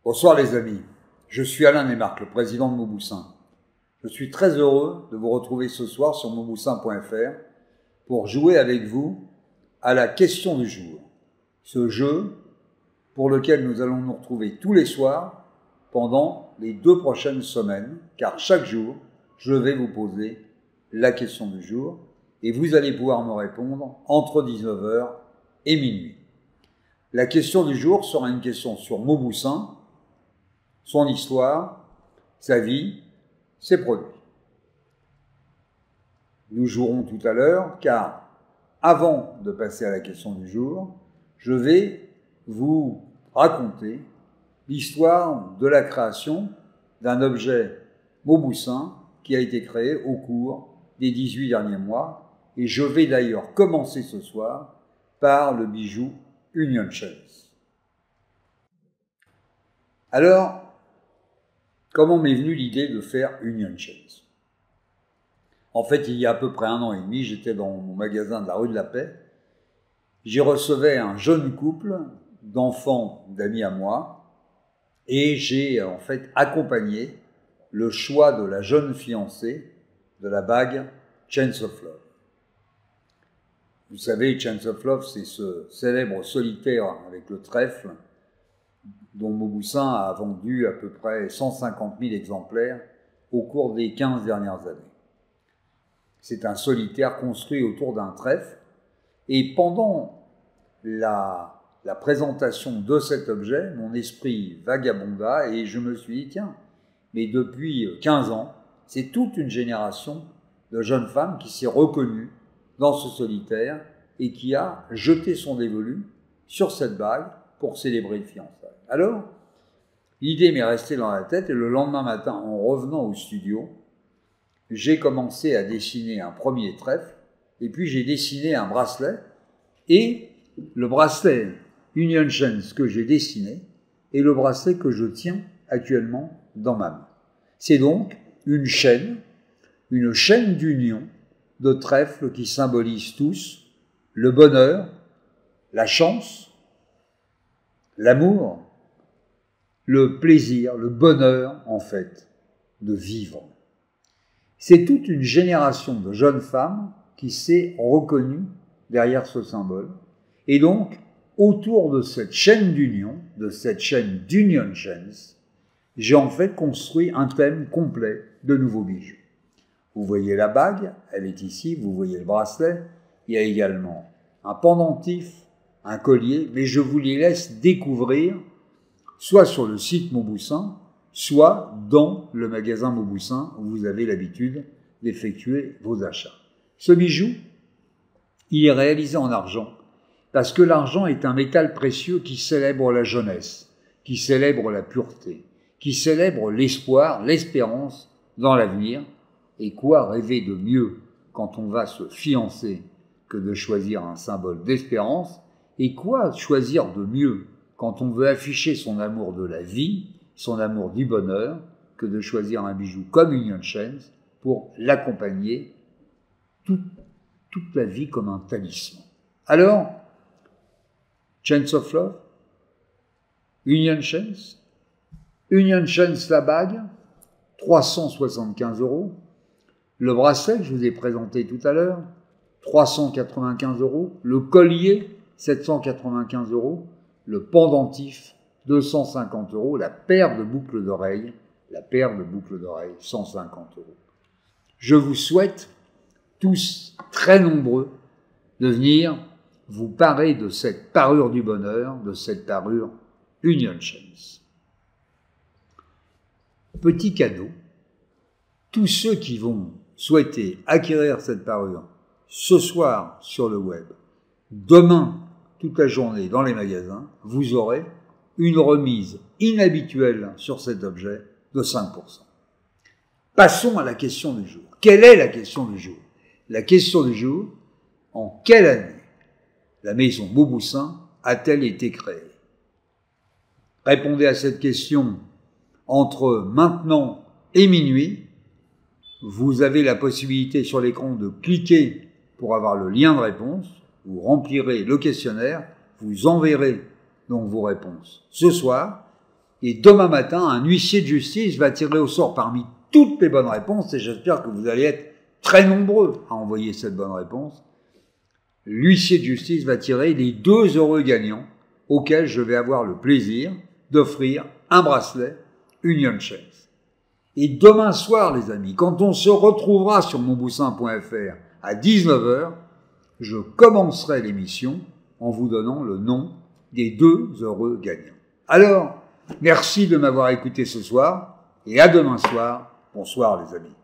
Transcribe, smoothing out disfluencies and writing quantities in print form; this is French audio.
Bonsoir les amis, je suis Alain Némarque, le président de Mauboussin. Je suis très heureux de vous retrouver ce soir sur mauboussin.fr pour jouer avec vous à la question du jour. Ce jeu pour lequel nous allons nous retrouver tous les soirs pendant les 2 prochaines semaines, car chaque jour, je vais vous poser la question du jour et vous allez pouvoir me répondre entre 19 h et minuit. La question du jour sera une question sur Mauboussin, son histoire, sa vie, ses produits. Nous jouerons tout à l'heure, car avant de passer à la question du jour, je vais vous raconter l'histoire de la création d'un objet Mauboussin qui a été créé au cours des 18 derniers mois. Et je vais d'ailleurs commencer ce soir par le bijou Union Chains. Alors, comment m'est venue l'idée de faire Union Chains? En fait, il y a à peu près 1 an et demi, j'étais dans mon magasin de la rue de la Paix. J'y recevais un jeune couple d'enfants, d'amis à moi, et j'ai en fait accompagné le choix de la jeune fiancée de la bague Chains of Love. Vous savez, Chains of Love, c'est ce célèbre solitaire avec le trèfle dont Mauboussin a vendu à peu près 150 000 exemplaires au cours des 15 dernières années. C'est un solitaire construit autour d'un trèfle, et pendant la présentation de cet objet, mon esprit vagabonda et je me suis dit, tiens, mais depuis 15 ans, c'est toute une génération de jeunes femmes qui s'est reconnue dans ce solitaire et qui a jeté son dévolu sur cette bague pour célébrer le fiançailles. Alors, l'idée m'est restée dans la tête et le lendemain matin, en revenant au studio, j'ai commencé à dessiner un premier trèfle et puis j'ai dessiné un bracelet, et le bracelet Union Chains que j'ai dessiné est le bracelet que je tiens actuellement dans ma main. C'est donc une chaîne d'union de trèfles qui symbolisent tous le bonheur, la chance, l'amour, le plaisir, le bonheur en fait de vivre. C'est toute une génération de jeunes femmes qui s'est reconnue derrière ce symbole. Et donc, autour de cette chaîne d'union, de cette chaîne d'Union Chains, j'ai en fait construit un thème complet de nouveaux bijoux. Vous voyez la bague, elle est ici, vous voyez le bracelet, il y a également un pendentif, un collier, mais je vous les laisse découvrir soit sur le site Mauboussin, soit dans le magasin Mauboussin où vous avez l'habitude d'effectuer vos achats. Ce bijou, il est réalisé en argent, parce que l'argent est un métal précieux qui célèbre la jeunesse, qui célèbre la pureté, qui célèbre l'espoir, l'espérance dans l'avenir. Et quoi rêver de mieux quand on va se fiancer que de choisir un symbole d'espérance? Et quoi choisir de mieux quand on veut afficher son amour de la vie, son amour du bonheur, que de choisir un bijou comme Union Chains pour l'accompagner toute la vie comme un talisman. Alors, Chains of Love, Union Chains la bague, 375 €. Le bracelet que je vous ai présenté tout à l'heure, 395 €. Le collier, 795 €. Le pendentif, 250 €. La paire de boucles d'oreilles, 150 €. Je vous souhaite tous très nombreux de venir vous parer de cette parure du bonheur, de cette parure Union Chains. Petit cadeau, tous ceux qui vont souhaiter acquérir cette parure ce soir sur le web, demain toute la journée dans les magasins, vous aurez une remise inhabituelle sur cet objet de 5%. Passons à la question du jour. Quelle est la question du jour? La question du jour, en quelle année la maison Mauboussin a-t-elle été créée? Répondez à cette question entre maintenant et minuit. Vous avez la possibilité sur l'écran de cliquer pour avoir le lien de réponse. Vous remplirez le questionnaire, vous enverrez donc vos réponses ce soir. Et demain matin, un huissier de justice va tirer au sort parmi toutes les bonnes réponses, et j'espère que vous allez être très nombreux à envoyer cette bonne réponse. L'huissier de justice va tirer les 2 heureux gagnants auxquels je vais avoir le plaisir d'offrir un bracelet Union Chains. Et demain soir, les amis, quand on se retrouvera sur monboussin.fr à 19h, je commencerai l'émission en vous donnant le nom des 2 heureux gagnants. Alors, merci de m'avoir écouté ce soir et à demain soir. Bonsoir les amis.